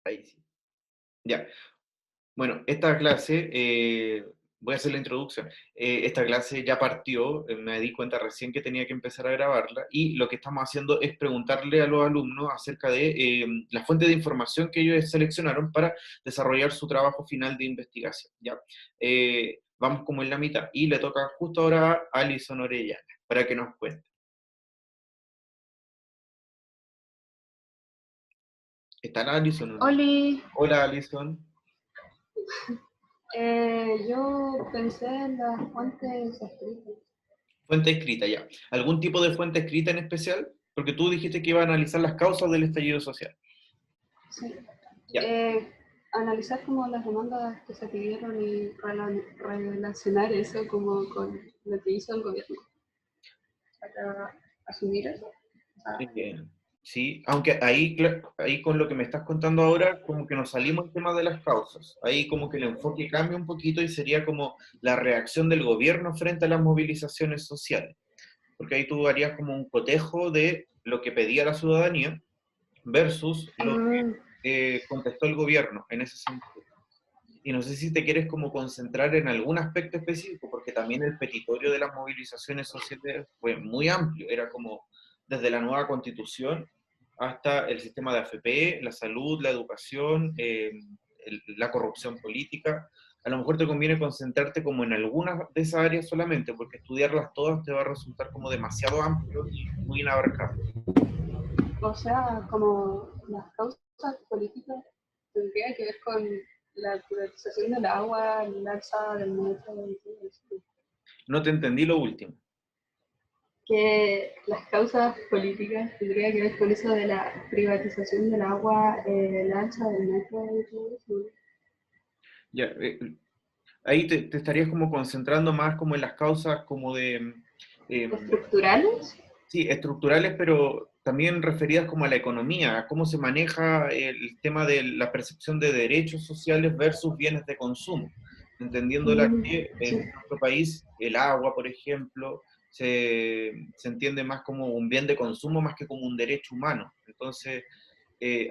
Ahí sí. Ya. Bueno, esta clase, voy a hacer la introducción. Esta clase ya partió, me di cuenta recién que tenía que empezar a grabarla y lo que estamos haciendo es preguntarle a los alumnos acerca de la fuente de información que ellos seleccionaron para desarrollar su trabajo final de investigación. ¿Ya? Vamos como en la mitad y le toca justo ahora a Alison Orellana para que nos cuente. ¿Está la Alison o no? Oli, Hola Alison. yo pensé en las fuentes escritas. Fuente escrita, ya. ¿Algún tipo de fuente escrita en especial? Porque tú dijiste que iba a analizar las causas del estallido social. Sí. Ya, Eh, Analizar como las demandas que se pidieron y relacionar eso como con lo que hizo el gobierno para asumir eso. eh, sí, aunque ahí, ahí con lo que me estás contando ahora, como que nos salimos del tema de las causas. Ahí como que el enfoque cambia un poquito y sería como la reacción del gobierno frente a las movilizaciones sociales. Porque ahí tú harías como un cotejo de lo que pedía la ciudadanía versus lo que Mm, contestó el gobierno en ese sentido. Y no sé si te quieres como concentrar en algún aspecto específico, porque también el petitorio de las movilizaciones sociales fue muy amplio, era como desde la nueva constitución hasta el sistema de AFP, la salud, la educación, la corrupción política. A lo mejor te conviene concentrarte como en algunas de esas áreas solamente, porque estudiarlas todas te va a resultar como demasiado amplio y muy inabarcable. o sea, como las causas políticas tendría que ver con la privatización del agua, el alza del metro y todo eso. No te entendí lo último. Que las causas políticas tendría que ver con eso de la privatización del agua, el alza del metro y todo eso. Ya, ahí te estarías como concentrando más como en las causas como de, Estructurales. sí, estructurales, pero también referidas como a la economía, a cómo se maneja el tema de la percepción de derechos sociales versus bienes de consumo, entendiéndola que Sí. en nuestro país el agua, por ejemplo, se entiende más como un bien de consumo más que como un derecho humano. Entonces,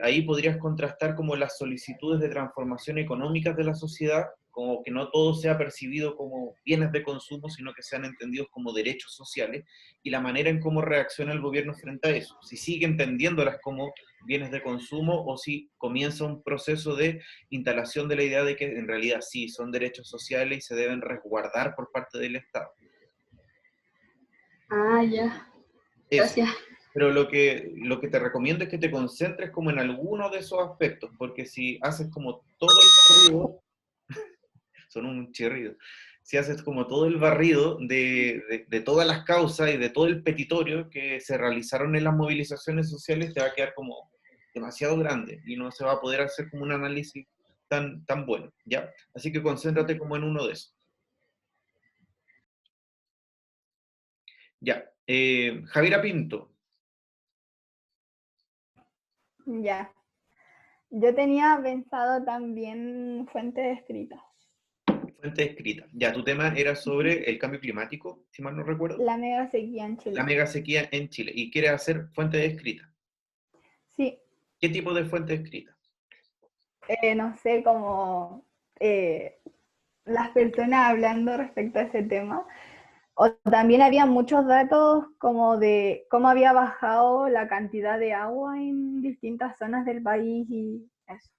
ahí podrías contrastar como las solicitudes de transformación económicas de la sociedad, como que no todo sea percibido como bienes de consumo, sino que sean entendidos como derechos sociales, y la manera en cómo reacciona el gobierno frente a eso. Si sigue entendiéndolas como bienes de consumo o si comienza un proceso de instalación de la idea de que en realidad sí, son derechos sociales y se deben resguardar por parte del Estado. Ah, ya. Eso. Gracias. Pero lo que te recomiendo es que te concentres como en alguno de esos aspectos, porque si haces como todo el barrido, son un chirrido, si haces como todo el barrido de todas las causas y de todo el petitorio que se realizaron en las movilizaciones sociales, te va a quedar como demasiado grande y no se va a poder hacer como un análisis tan bueno, ¿ya? Así que concéntrate como en uno de esos. Ya. Javiera Pinto, Ya. Yo tenía pensado también fuentes escritas. fuente escrita. Ya, tu tema era sobre el cambio climático, si mal no recuerdo. La mega sequía en La Chile. mega sequía en Chile y quiere hacer fuente escrita. Sí, ¿Qué tipo de fuente escrita? no sé cómo las personas hablando respecto a ese tema. O también había muchos datos como de cómo había bajado la cantidad de agua en distintas zonas del país y eso.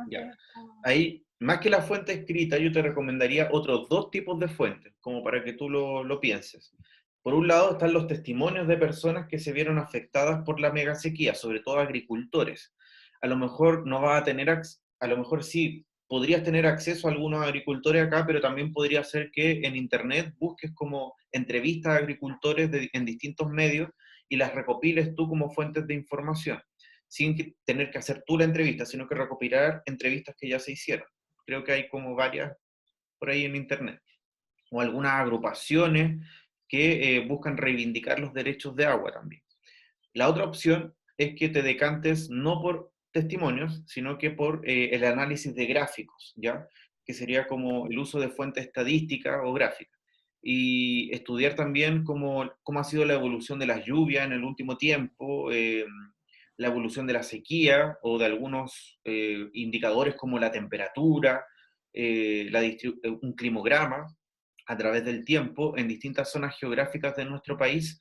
Ya. Entonces, Ahí, más que la fuente escrita, yo te recomendaría otros dos tipos de fuentes, como para que tú lo pienses. Por un lado están los testimonios de personas que se vieron afectadas por la mega sequía, sobre todo agricultores. A lo mejor no vas a tener, a lo mejor sí, podrías tener acceso a algunos agricultores acá, pero también podría ser que en internet busques como entrevistas a agricultores en distintos medios y las recopiles tú como fuentes de información sin tener que hacer tú la entrevista, sino que recopilar entrevistas que ya se hicieron. Creo que hay como varias por ahí en internet, o algunas agrupaciones que buscan reivindicar los derechos de agua también. La otra opción es que te decantes no por testimonios, sino que por el análisis de gráficos, ¿ya? Que sería como el uso de fuentes estadísticas o gráficas. Y estudiar también cómo ha sido la evolución de las lluvias en el último tiempo, la evolución de la sequía o de algunos indicadores como la temperatura, un climograma a través del tiempo en distintas zonas geográficas de nuestro país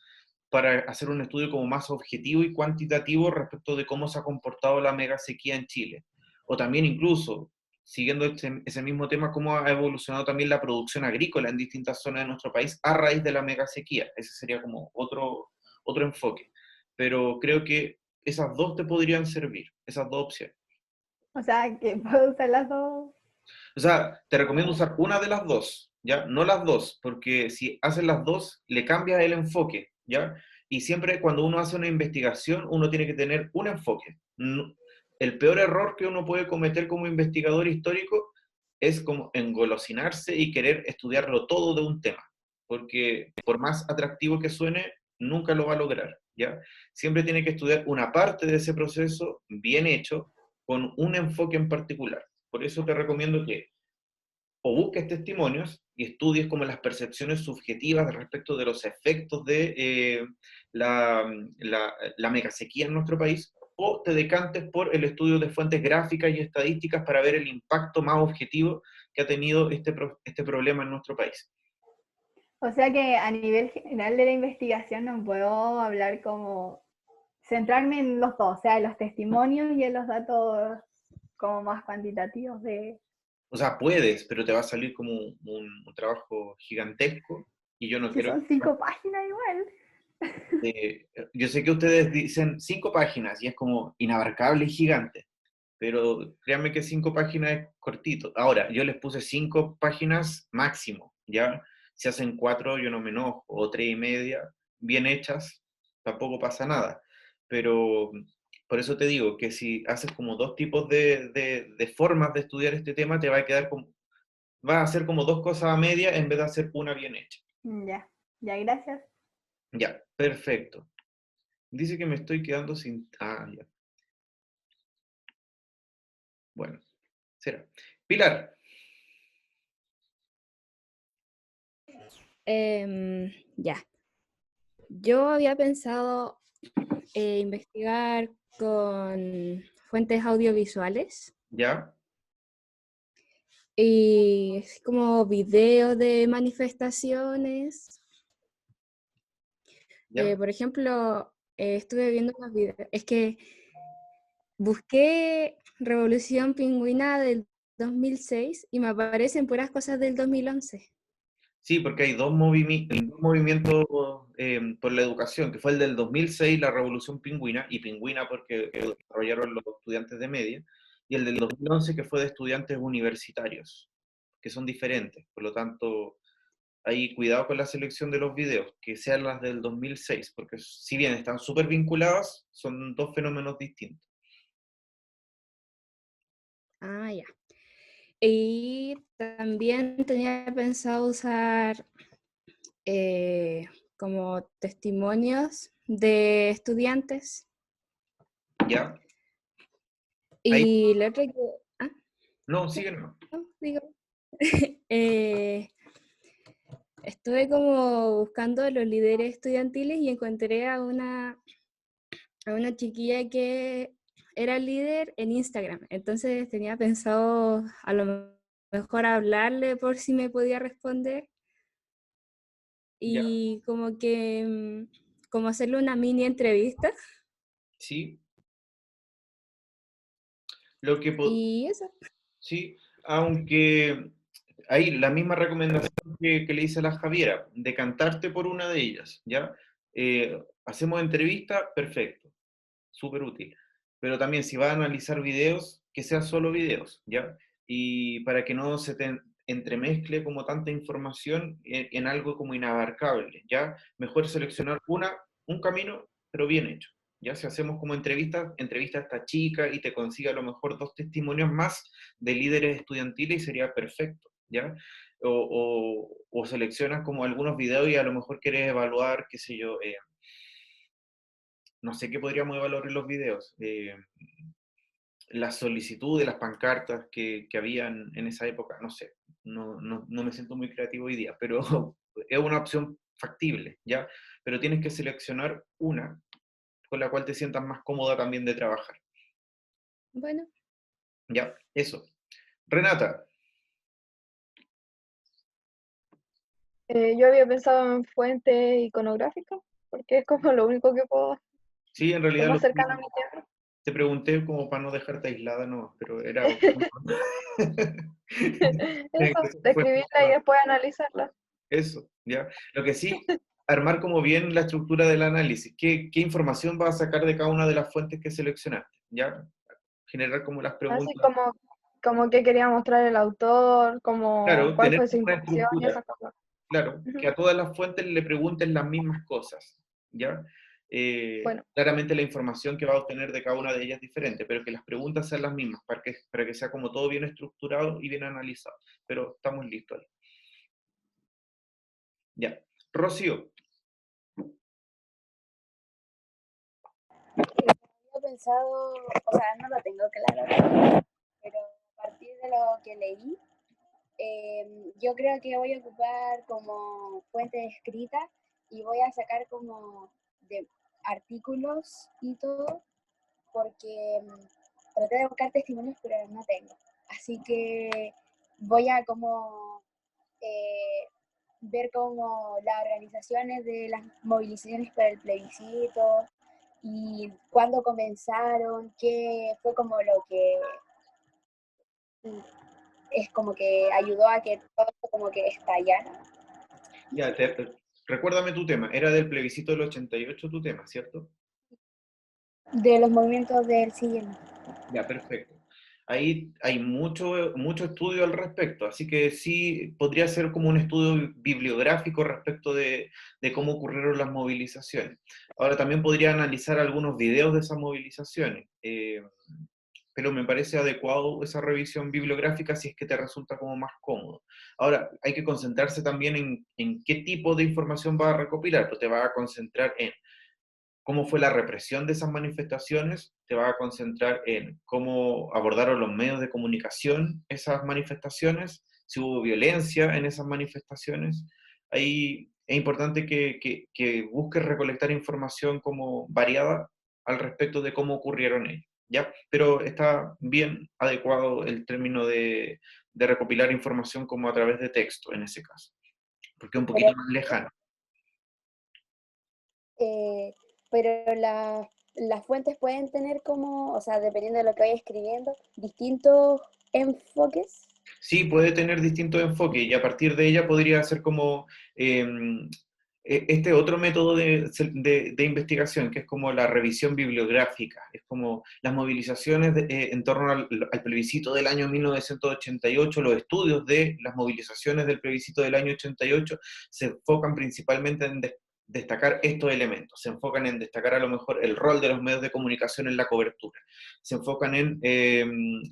para hacer un estudio como más objetivo y cuantitativo respecto de cómo se ha comportado la mega sequía en Chile. O también incluso, siguiendo ese mismo tema, cómo ha evolucionado también la producción agrícola en distintas zonas de nuestro país a raíz de la mega sequía. Ese sería como otro enfoque. Pero creo que esas dos te podrían servir, esas dos opciones. O sea, que puedo usar las dos. O sea, te recomiendo usar una de las dos, ¿ya? No las dos, porque si haces las dos, le cambias el enfoque, ¿ya? Y siempre cuando uno hace una investigación, uno tiene que tener un enfoque. El peor error que uno puede cometer como investigador histórico es como engolosinarse y querer estudiarlo todo de un tema, porque por más atractivo que suene, nunca lo va a lograr, ¿ya? Siempre tiene que estudiar una parte de ese proceso bien hecho, con un enfoque en particular. Por eso te recomiendo que o busques testimonios y estudies como las percepciones subjetivas respecto de los efectos de la megasequía en nuestro país, o te decantes por el estudio de fuentes gráficas y estadísticas para ver el impacto más objetivo que ha tenido este problema en nuestro país. O sea que a nivel general de la investigación no puedo hablar como centrarme en los dos, o sea, en los testimonios y en los datos como más cuantitativos de... O sea, puedes, pero te va a salir como un trabajo gigantesco y yo no Que quiero... son 5 páginas igual. Yo sé que ustedes dicen 5 páginas y es como inabarcable y gigante, pero créanme que 5 páginas es cortito. Ahora, yo les puse 5 páginas máximo, ¿ya? Si hacen 4, yo no me enojo, o 3 y media, bien hechas, tampoco pasa nada. Pero por eso te digo que si haces como dos tipos de formas de estudiar este tema, te va a quedar como, va a hacer como dos cosas a media en vez de hacer una bien hecha. Ya, ya, gracias. Ya, perfecto. Dice que me estoy quedando sin... Ah, ya. Bueno, será. Pilar, Ya. Yo había pensado investigar con fuentes audiovisuales ¿ya? y es como videos de manifestaciones. ¿Ya? Por ejemplo, estuve viendo unos videos. Es que busqué Revolución Pingüina del 2006 y me aparecen puras cosas del 2011. Sí, porque hay dos movimientos por la educación, que fue el del 2006, la Revolución Pingüina, y Pingüina porque lo desarrollaron los estudiantes de media, y el del 2011 que fue de estudiantes universitarios, que son diferentes. Por lo tanto, hay cuidado con la selección de los videos, que sean las del 2006, porque si bien están súper vinculadas, son dos fenómenos distintos. Ah, ya. Y también tenía pensado usar como testimonios de estudiantes. ¿Ya? Ahí, Y la otra que... Ah, no, sigue, no. no, digo. Eh, estuve como buscando los líderes estudiantiles y encontré a una chiquilla que era líder en Instagram. Entonces tenía pensado a lo mejor hablarle por si me podía responder ¿Ya? y como que como hacerle una mini entrevista Sí. Lo que, y eso. sí, aunque hay la misma recomendación que le hice a la Javiera, decantarte por una de ellas, ¿ya? Hacemos entrevista, perfecto, súper útil. Pero también si vas a analizar videos, que sean solo videos, ¿ya? Y para que no se te entremezcle como tanta información en algo como inabarcable, ¿ya? Mejor seleccionar un camino, pero bien hecho. Ya si hacemos como entrevista a esta chica y te consigue a lo mejor dos testimonios más de líderes estudiantiles y sería perfecto, ¿ya? O seleccionas como algunos videos y a lo mejor quieres evaluar, qué sé yo, no sé qué podríamos evaluar en los videos. La solicitud de las pancartas que habían en esa época, no sé, no me siento muy creativo hoy día, pero es una opción factible, ¿ya? Pero tienes que seleccionar una con la cual te sientas más cómoda también de trabajar. Bueno, Ya, eso. Renata, Yo había pensado en fuente iconográfica, porque es como lo único que puedo, sí, en lo realidad más cercano a mi tierra. te pregunté como para no dejarte aislada, no, pero era... Eso, describirla y después analizarla. Eso, ¿ya? Lo que sí, armar como bien la estructura del análisis. ¿Qué información vas a sacar de cada una de las fuentes que seleccionaste? ¿Ya? Generar como las Así preguntas. como qué quería mostrar el autor, como Claro, cuál tener fue su una intención y estructura. esas cosas. Claro, Ujú. que a todas las fuentes le pregunten las mismas cosas, ¿ya? Bueno, Claramente la información que va a obtener de cada una de ellas es diferente, pero que las preguntas sean las mismas, para que sea como todo bien estructurado y bien analizado. Pero estamos listos ahí. Ya. Rocío, He pensado, o sea, no lo tengo claro, pero a partir de lo que leí, yo creo que voy a ocupar como fuente escrita y voy a sacar como de artículos y todo, porque traté de buscar testimonios, pero no tengo. Así que voy a como ver como las organizaciones de las movilizaciones para el plebiscito y cuándo comenzaron, qué fue como lo que es como que ayudó a que todo esto como que estallara. ya, recuérdame tu tema. Era del plebiscito del 88 tu tema, ¿cierto? De los movimientos del siguiente. Ya, perfecto. Ahí hay mucho estudio al respecto, así que sí podría ser como un estudio bibliográfico respecto de cómo ocurrieron las movilizaciones. Ahora también podría analizar algunos videos de esas movilizaciones, pero me parece adecuado esa revisión bibliográfica si es que te resulta como más cómodo. Ahora, hay que concentrarse también en qué tipo de información vas a recopilar, pues te vas a concentrar en cómo fue la represión de esas manifestaciones, te vas a concentrar en cómo abordaron los medios de comunicación esas manifestaciones, si hubo violencia en esas manifestaciones. Ahí es importante que busques recolectar información como variada al respecto de cómo ocurrieron ellos, ¿ya? Pero está bien adecuado el término de recopilar información como a través de texto en ese caso, porque es un Pero, poquito más lejano. eh, pero las fuentes pueden tener como, o sea, dependiendo de lo que vaya escribiendo, distintos enfoques. Sí, puede tener distintos enfoques y a partir de ella podría ser como este otro método de investigación, que es como la revisión bibliográfica, es como las movilizaciones en torno al plebiscito del año 1988, los estudios de las movilizaciones del plebiscito del año 88 se enfocan principalmente en destacar estos elementos, se enfocan en destacar a lo mejor el rol de los medios de comunicación en la cobertura, se enfocan en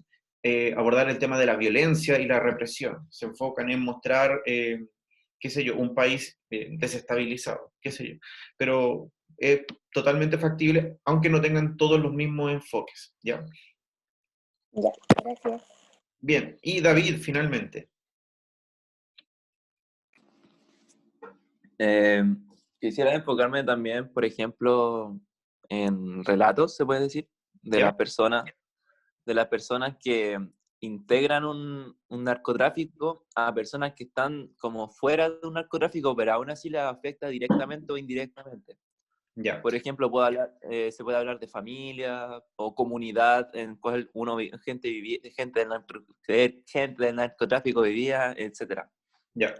abordar el tema de la violencia y la represión. Se enfocan en mostrar, qué sé yo, un país desestabilizado, qué sé yo. Pero es totalmente factible, aunque no tengan todos los mismos enfoques, ¿ya? Ya, gracias. Bien, y David, finalmente. Eh, Quisiera enfocarme también, por ejemplo, en relatos, se puede decir, ¿Ya? De las personas que integran un narcotráfico a personas que están como fuera de un narcotráfico, pero aún así les afecta directamente o indirectamente. Ya. Por ejemplo, se puede hablar de familia o comunidad en cual gente del narcotráfico vivía, etcétera. Ya.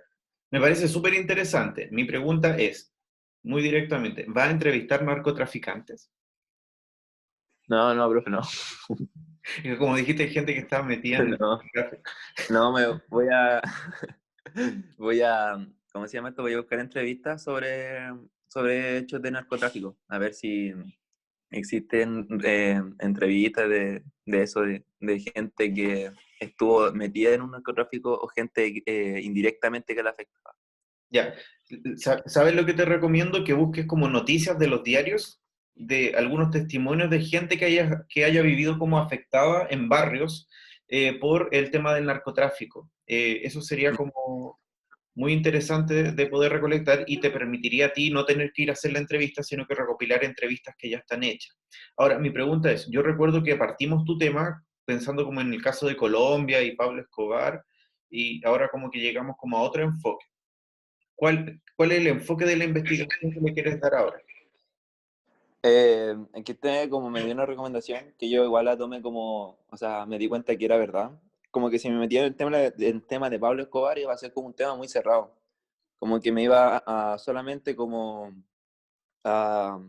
Me parece súper interesante. Mi pregunta es, muy directamente, ¿va a entrevistar narcotraficantes? No, no, profe, no. Y como dijiste, hay gente que está metida en el No, tráfico. no, voy a, ¿cómo se llama esto? Voy a buscar entrevistas sobre hechos de narcotráfico, a ver si existen entrevistas de eso, de gente que estuvo metida en un narcotráfico o gente indirectamente que la afectaba. Ya. ¿Sabes lo que te recomiendo? Que busques como noticias de los diarios, de algunos testimonios de gente que haya vivido como afectada en barrios por el tema del narcotráfico. Eso sería como muy interesante de poder recolectar y te permitiría a ti no tener que ir a hacer la entrevista, sino que recopilar entrevistas que ya están hechas. Ahora, mi pregunta es, yo recuerdo que partimos tu tema pensando como en el caso de Colombia y Pablo Escobar, y ahora como que llegamos como a otro enfoque. ¿Cuál es el enfoque de la investigación que me quieres dar ahora? En que usted como me dio una recomendación que yo igual la tomé como, o sea, me di cuenta que era verdad. Como que si me metía en el tema de Pablo Escobar iba a ser como un tema muy cerrado. Como que me iba a solamente como a,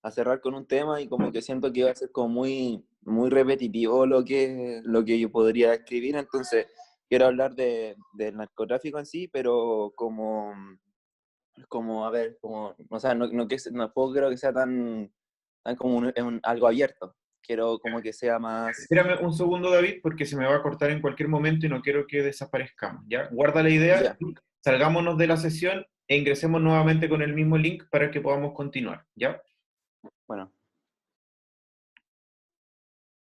a cerrar con un tema y como que siento que iba a ser como muy repetitivo lo que yo podría escribir. Entonces quiero hablar del narcotráfico en sí, pero como a ver, como, o sea, no puedo creo que sea tan como algo abierto. Quiero como que sea más... Espérame un segundo, David, porque se me va a cortar en cualquier momento y no quiero que desaparezcamos, ¿ya? Guarda la idea, Ya, salgámonos de la sesión e ingresemos nuevamente con el mismo link para que podamos continuar, ¿ya? bueno.